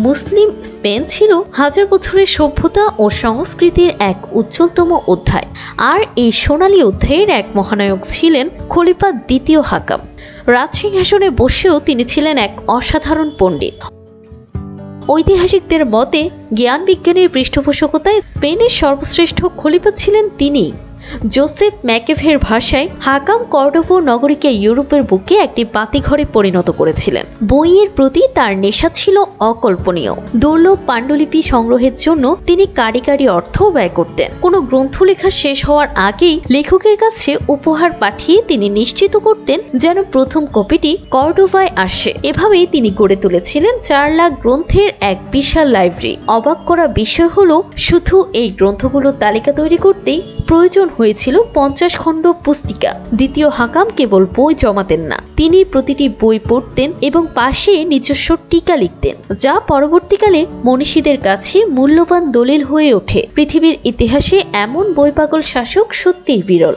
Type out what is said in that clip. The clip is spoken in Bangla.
মুসলিম স্পেন ছিল হাজার বছরের সভ্যতা ও সংস্কৃতির এক উজ্জ্বলতম অধ্যায়, আর এই সোনালী অধ্যায়ের এক মহানায়ক ছিলেন খলিফা দ্বিতীয় হাকাম। রাজসিংহাসনে বসেও তিনি ছিলেন এক অসাধারণ পণ্ডিত। ঐতিহাসিকদের মতে জ্ঞান বিজ্ঞানের পৃষ্ঠপোষকতায় স্পেনের সর্বশ্রেষ্ঠ খলিফা ছিলেন তিনিই। জোসেফ ম্যাকেভের ভাষায় হাকাম কর্ডোভো নগরীকে ইউরোপের বুকে একটি বাতিঘরে পরিণত করেছিলেন। বইয়ের প্রতি তার নেশা ছিল অকল্পনীয়। দুর্লভ পাণ্ডুলিপি সংগ্রহের জন্য তিনি কারি কারি অর্থ ব্যয় করতেন। কোনো গ্রন্থ লেখা শেষ হওয়ার আগেই লেখকের কাছে উপহার পাঠিয়ে তিনি নিশ্চিত করতেন যেন প্রথম কপিটি কর্ডোভায় আসে। এভাবেই তিনি গড়ে তুলেছিলেন 4 লাখ গ্রন্থের এক বিশাল লাইব্রেরি। অবাক করা বিষয় হলো, শুধু এই গ্রন্থগুলোর তালিকা তৈরি করতেই প্রয়োজন হয়েছিল 50 খণ্ড পুস্তিকা। দ্বিতীয় হাকাম কেবল বই জমাতেন না, তিনি প্রতিটি বই পড়তেন এবং পাশে নিজস্ব টিকা লিখতেন, যা পরবর্তীকালে মনীষীদের কাছে মূল্যবান দলিল হয়ে ওঠে। পৃথিবীর ইতিহাসে এমন বই পাগল শাসক সত্যিই বিরল।